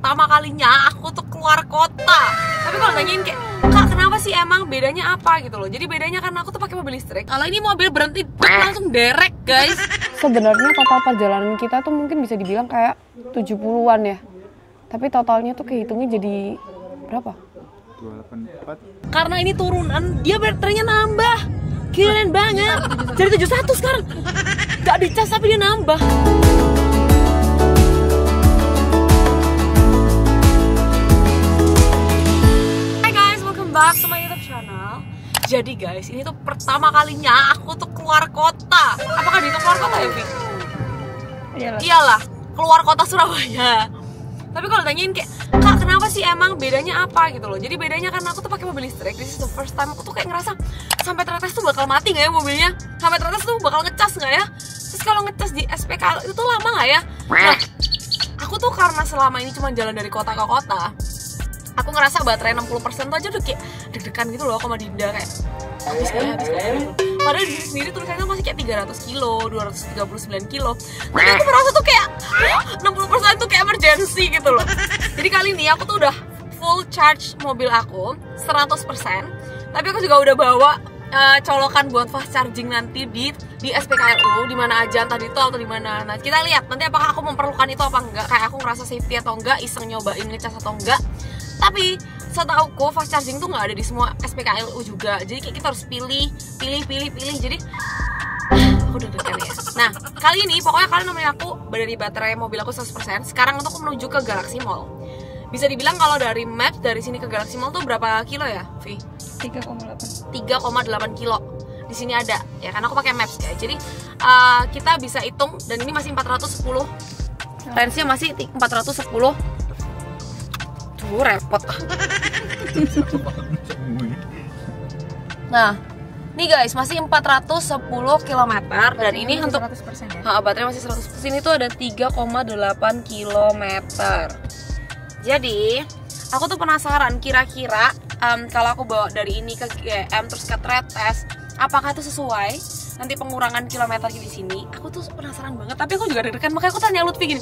pertama kalinya aku tuh keluar kota. Tapi kalau nanyain kayak, Kak kenapa sih emang bedanya apa gitu loh. Jadi bedanya karena aku tuh pakai mobil listrik. Kalau ini mobil berhenti langsung derek guys. Sebenarnya total perjalanan kita tuh mungkin bisa dibilang kayak 70-an ya. Tapi totalnya tuh kehitungnya jadi berapa? 284. Karena ini turunan, dia baterainya nambah. Keren banget. Jadi 71 sekarang. Gak dicas tapi dia nambah. Hai guys, welcome back to my YouTube channel. Jadi guys, ini tuh pertama kalinya aku tuh keluar kota. Apakah itu keluar kota ya, Vi? Iyalah, keluar kota Surabaya. Tapi kalau tanyain kayak, Kak kenapa sih emang bedanya apa gitu loh. Jadi bedanya karena aku tuh pakai mobil listrik. This is the first time aku tuh kayak ngerasa sampai teretes tuh bakal mati gak ya mobilnya. Sampai teretes tuh bakal ngecas gak ya. Terus kalau ngecas di SPK itu tuh lama gak ya. Nah, aku tuh karena selama ini cuma jalan dari kota ke kota, aku ngerasa baterai 60% tuh aja udah kayak deg-degan gitu loh sama Dinda. Kayak habis kayak padahal di sendiri tulisannya masih kayak 300 kilo, 239 kilo. Tapi aku merasa tuh kayak 60% tuh kayak emergency gitu loh. Jadi kali ini aku tuh udah full charge mobil aku 100%. Tapi aku juga udah bawa colokan buat fast charging nanti di SPKLU di mana aja, entah di tol atau di mana. Nah, kita lihat nanti apakah aku memerlukan itu apa enggak. Kayak aku ngerasa safety atau enggak, iseng nyobain ngecas atau enggak. Tapi setauku fast charging tuh nggak ada di semua SPKLU juga. Jadi kayak kita harus pilih. Jadi aku deg-degan ya. Nah, kali ini pokoknya kalian nemenin aku dari baterai mobil aku 100%. Sekarang untuk aku menuju ke Galaxy Mall. Bisa dibilang kalau dari map dari sini ke Galaxy Mall tuh berapa kilo ya, Vi? 3,8 kilo. Di sini ada ya, karena aku pakai maps ya. Jadi kita bisa hitung dan ini masih 410. Range-nya masih 410. Tuh repot. Nah, nih guys, masih 410 km dan ini untuk 100% ya? baterai masih 100%. Sini tuh ada 3,8 km. Jadi, aku tuh penasaran kira-kira kalau aku bawa dari ini ke GM terus ke Tretes, apakah itu sesuai nanti pengurangan kilometer di sini? Aku tuh penasaran banget, tapi aku juga deg-degan. Makanya aku tanya Lutfi gini,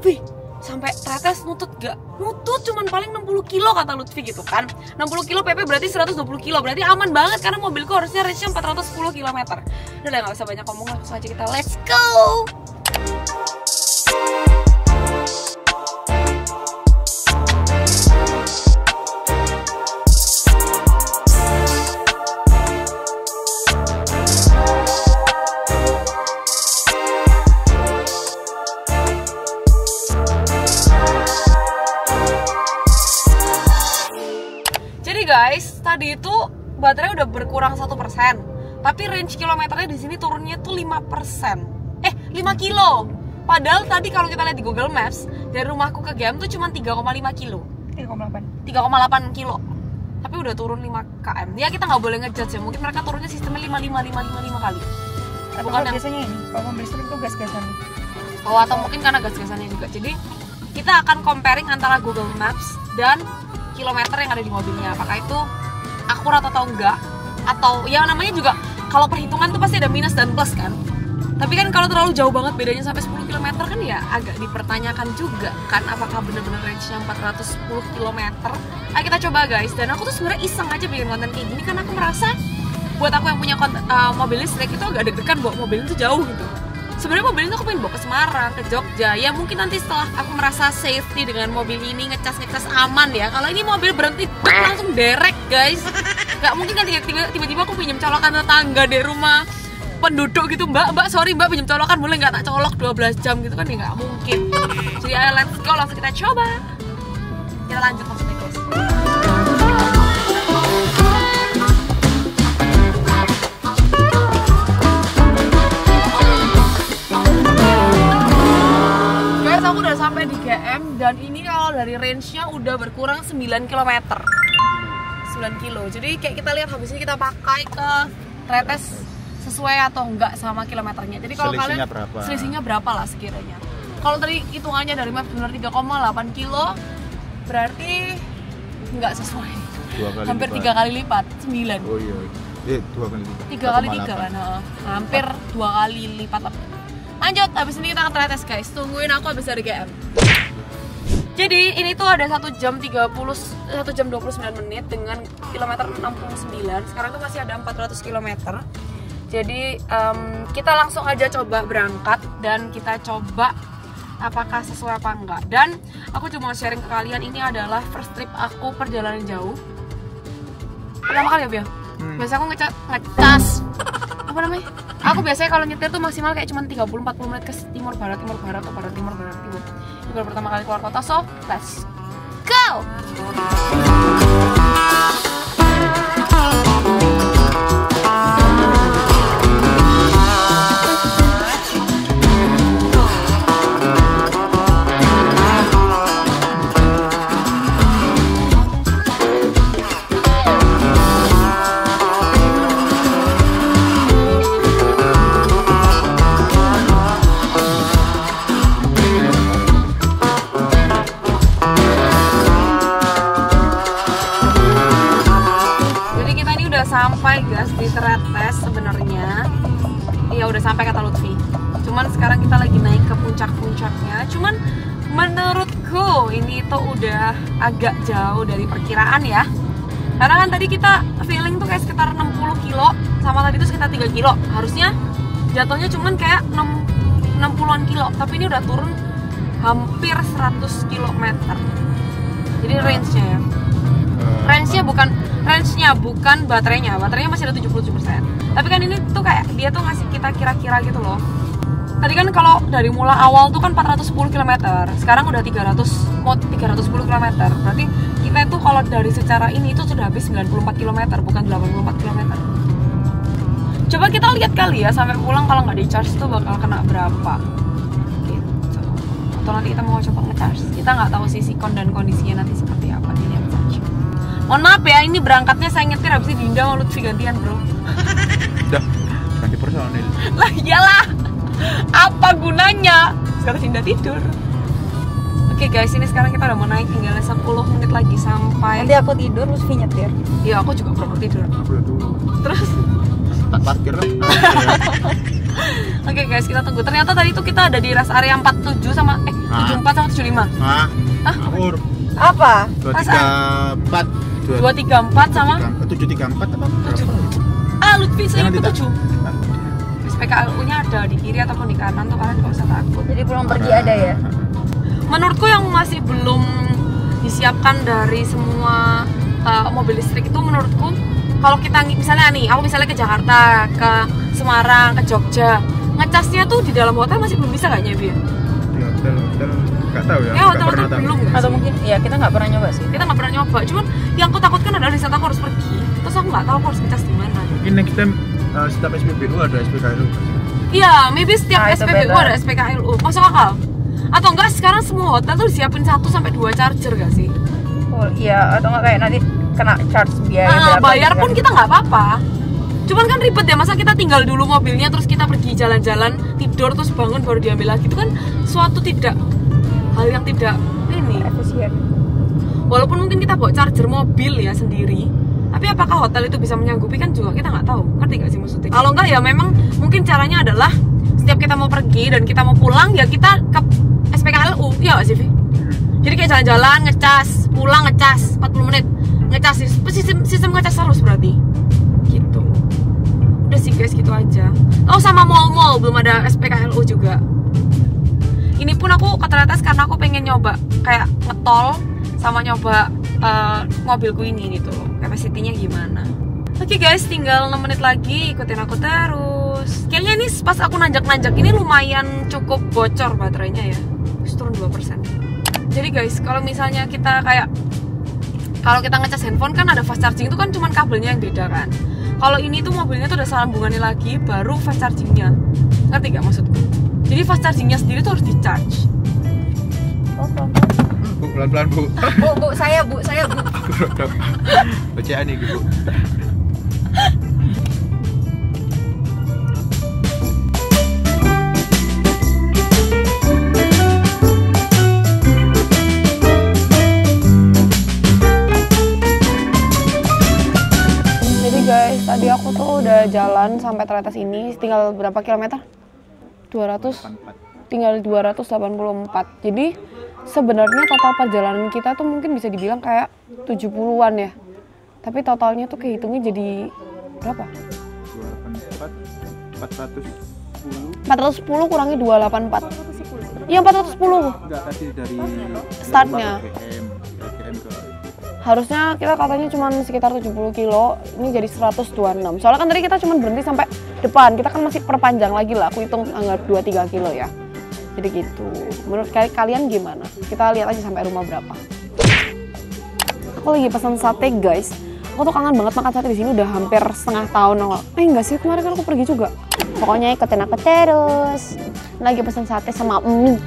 "Fi, sampai Tretes nutut gak?" Nutut cuman paling 60 kilo kata Lutfi gitu kan. 60 kilo PP berarti 120 kilo, berarti aman banget karena mobilku harusnya range-nya 410 km. Udah lah, gak usah banyak ngomong, langsung aja kita let's go. Guys, tadi itu baterai udah berkurang 1%, tapi range kilometernya di sini turunnya tuh 5%. 5 kilo. Padahal tadi kalau kita lihat di Google Maps, dari rumahku ke GM tuh cuma 3,5 kilo. 3,8 kilo. Tapi udah turun 5 km. Ya kita nggak boleh ngejudge ya. Mungkin mereka turunnya sistemnya 5 kali. Bukan yang biasanya ini, kalau mobil listrik tuh gas-gasan. Oh, atau mungkin karena gas-gasannya juga. Jadi kita akan comparing antara Google Maps dan kilometer yang ada di mobilnya, apakah itu akurat atau enggak, atau ya namanya juga kalau perhitungan tuh pasti ada minus dan plus kan. Tapi kan kalau terlalu jauh banget bedanya sampai 10 km kan ya agak dipertanyakan juga kan apakah benar-benar range-nya 410 km. Ayo kita coba guys, dan aku tuh sebenarnya iseng aja bikin konten kayak gini karena aku merasa buat aku yang punya mobil listrik itu agak deg-degan bawa mobil itu jauh gitu. Sebenarnya mobil itu aku pengen bawa ke Semarang, ke Jogja. Ya mungkin nanti setelah aku merasa safety dengan mobil ini, ngecas aman ya. Kalau ini mobil berhenti langsung derek guys. Gak mungkin kan tiba-tiba aku pinjam colokan tetangga dari rumah penduduk gitu. Mbak sorry mbak, pinjam colokan boleh nggak, tak colok 12 jam gitu kan ya nggak mungkin. Jadi ayo let's go, langsung kita coba. Kita lanjut maksudnya guys. Aku udah sampai di GM dan ini kalau dari range-nya udah berkurang 9 km. 9 kilo. Jadi kayak kita lihat habis ini kita pakai ke Tretes sesuai atau enggak sama kilometernya. Jadi kalau kalian selisihnya berapa lah sekiranya. Kalau tadi hitungannya dari map benar 3,8 kilo berarti enggak sesuai. Hampir 3 kali lipat, 9. Oh iya. 2 kali lipat. 3 kali 3 kan. Hampir 2 kali lipat. Lanjut, habis ini kita ke Tretes guys. Tungguin aku habis dari GM. Jadi ini tuh ada 1 jam 29 menit dengan kilometer 69. Sekarang tuh masih ada 400 kilometer. Jadi kita langsung aja coba berangkat dan kita coba apakah sesuai apa enggak. Dan aku cuma sharing ke kalian, ini adalah first trip aku perjalanan jauh. Pertama kali ya, Bia? Biasa aku ngecas apa namanya? Aku biasanya kalau nyetir tuh maksimal kayak cuma 30-40 menit ke timur barat atau barat timur. Ini baru pertama kali keluar kota, so let's go! Sampai guys di Tretes sebenarnya. Iya udah sampai kata Lutfi. Cuman sekarang kita lagi naik ke puncak-puncaknya. Cuman menurutku ini tuh udah agak jauh dari perkiraan ya. Karena kan tadi kita feeling tuh kayak sekitar 60 kilo, sama tadi tuh sekitar 3 kilo. Harusnya jatuhnya cuman kayak 60-an kilo, tapi ini udah turun hampir 100 km. Jadi range-nya ya. Range-nya bukan baterainya masih ada 77%. Tapi kan ini tuh kayak dia tuh ngasih kita kira-kira gitu loh. Tadi kan kalau dari mulai awal tuh kan 410 km, sekarang udah 310 km. Berarti kita itu kalau dari secara ini itu sudah habis 94 km, bukan 84 km. Coba kita lihat kali ya sampai pulang kalau nggak di charge tuh bakal kena berapa gitu. Atau nanti kita mau coba nge-charge. Kita nggak tahu sih sikon dan kondisinya nanti seperti apa, dilihat saja. Mohon maaf ya, ini berangkatnya saya nyetir habis itu Dinda sama Lutfi gantian bro. Udah, ganti personil. Lah iyalah, apa gunanya? Sekarang Dinda tidur. Oke guys, ini sekarang kita udah mau naik, tinggal 10 menit lagi sampai. Nanti aku tidur, Lutfi nyetir. Iya, aku juga proper tidur. Terus? Tak parkir lah. Oke guys, kita tunggu. Ternyata tadi tuh kita ada di rest area 47 sama 74 sama 75. Hah? Hah? Apa? 234 sama 734 apa? 7. Lutfi saya ikut 7. SPKLU-nya ada di kiri ataupun di kanan tuh, kalian gak usah takut. Jadi pulang pergi ada ya? Menurutku yang masih belum disiapkan dari semua mobil listrik itu, menurutku kalau kita misalnya nih, aku misalnya ke Jakarta, ke Semarang, ke Jogja, ngecasnya tuh di dalam hotel masih belum bisa kayaknya, Bi. Di hotel nggak tahu ya. Hotel belum ya? Atau mungkin ya kita nggak pernah nyoba sih. Kita nggak pernah nyoba, cuman yang aku takutkan adalah di saat aku harus pergi, terus aku nggak tahu aku harus ngecas di mana. Mungkin next time setiap SPBU ada SPKLU. Iya, maybe setiap SPBU ada SPKLU, masuk akal. Atau enggak sekarang semua hotel tuh disiapin 1-2 charger gak sih? Oh iya, atau enggak kayak nanti kena charge biaya bayar pun kita nggak apa-apa. Cuman kan ribet ya, masa kita tinggal dulu mobilnya terus kita pergi jalan-jalan, tidur terus bangun baru diambil lagi. Itu kan suatu hal yang tidak ini efisien. Walaupun mungkin kita bawa charger mobil ya sendiri, tapi apakah hotel itu bisa menyanggupi kan juga kita nggak tahu. Ngerti nggak sih maksudnya? Kalau nggak ya memang mungkin caranya adalah setiap kita mau pergi dan kita mau pulang ya kita ke SPKLU, ya nggak sih, Vi? Jadi kayak jalan-jalan, ngecas, pulang ngecas, 40 menit ngecas, sistem ngecas terus berarti gitu. Udah sih guys, gitu aja. Oh sama mall-mall belum ada SPKLU juga. Ini pun aku ke Tretes karena aku pengen nyoba kayak ngetol sama nyoba mobilku ini gitu loh, capacity-nya gimana. Oke guys, tinggal 6 menit lagi, ikutin aku terus. Kayaknya ini pas aku nanjak-nanjak ini lumayan cukup bocor baterainya ya. Terus turun 2%. Jadi guys, kalau misalnya kita kalau kita ngecas handphone kan ada fast charging, itu kan cuman kabelnya yang beda kan. Kalau ini tuh mobilnya tuh ada sambungannya lagi, baru fast chargingnya. Ngerti gak maksudku? Jadi fast chargingnya sendiri tuh harus di charge. Bu, pelan-pelan bu. Bu, saya bu. Aku udah bacaan nih bu. Guys, tadi aku tuh udah jalan sampai Tretes ini, tinggal berapa kilometer? 200? Tinggal 284. Jadi sebenarnya total perjalanan kita tuh mungkin bisa dibilang kayak 70-an ya. Tapi totalnya tuh kehitungnya jadi berapa? 410 kurangi 284. Iya 410. Enggak, tadi dari startnya. KM ke Harusnya kita katanya cuma sekitar 70 kilo, ini jadi 126. Soalnya kan tadi kita cuma berhenti sampai depan, kita kan masih perpanjang lagi lah, aku hitung anggap 2-3 kilo ya. Jadi gitu. Menurut kalian gimana? Kita lihat aja sampai rumah berapa. Aku lagi pesan sate guys. Aku tuh kangen banget makan sate di sini, udah hampir setengah tahun. Enggak sih, kemarin kan aku pergi juga. Pokoknya ikutin aku terus. Lagi pesan sate sama mie.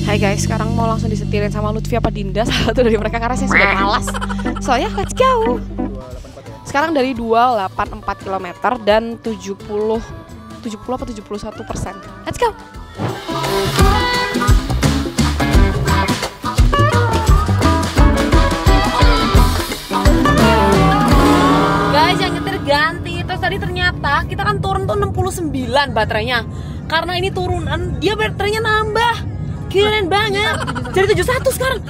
Hai guys, sekarang mau langsung disetirin sama Lutfi apa Dinda, salah satu dari mereka karena saya sudah malas. Soalnya let's go. Sekarang dari 284 km dan 70 apa 71%. Let's go. Guys, yang nyetir ganti. Terus tadi ternyata kita kan turun tuh 69 baterainya. Karena ini turunan, dia baterainya nambah. Keren banget. Jadi 71 sekarang.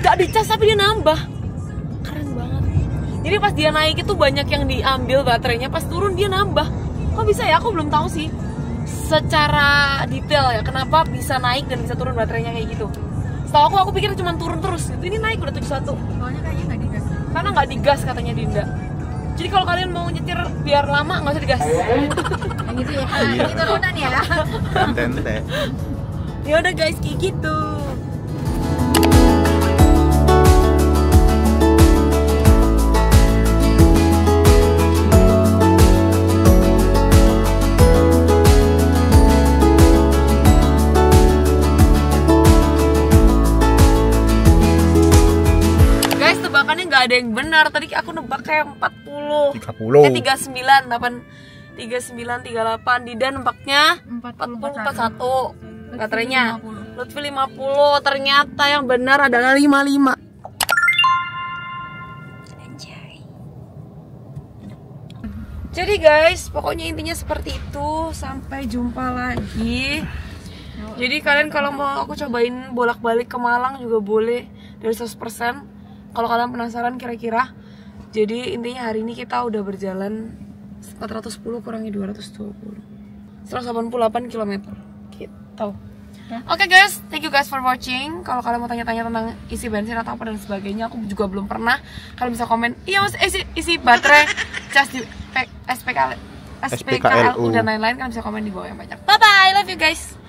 Gak dicas tapi dia nambah. Keren banget. Jadi pas dia naik itu banyak yang diambil baterainya, pas turun dia nambah. Kok bisa ya? Aku belum tahu sih secara detail ya kenapa bisa naik dan bisa turun baterainya kayak gitu. Setahu aku pikir cuma turun terus gitu. Ini naik udah 71. Soalnya kayaknya nggak digas. Karena nggak digas katanya Dinda. Jadi kalau kalian mau nyetir biar lama nggak usah digas. Yang gitu ya. Ini turunan ya. Tente. Ya udah guys, kayak gitu. Guys, tebakannya nggak ada yang benar. Tadi aku nebak kayak 40. 39, 38. Dinda nebaknya 40, 41. Baterainya Lutfi 50, ternyata yang benar adalah 55. Anjay. Jadi guys, pokoknya intinya seperti itu. Sampai jumpa lagi. Jadi kalian kalau mau aku cobain bolak-balik ke Malang juga boleh dari 100%. Kalau kalian penasaran kira-kira. Jadi intinya hari ini kita udah berjalan 410 kurangi 220, 188 km gitu. Oke guys, thank you guys for watching. Kalau kalian mau tanya-tanya tentang isi bensin atau apa dan sebagainya, aku juga belum pernah. Kalian bisa komen, iya mas isi baterai cas di SPKLU dan lain-lain. Kalian bisa komen di bawah yang banyak. Bye bye, love you guys.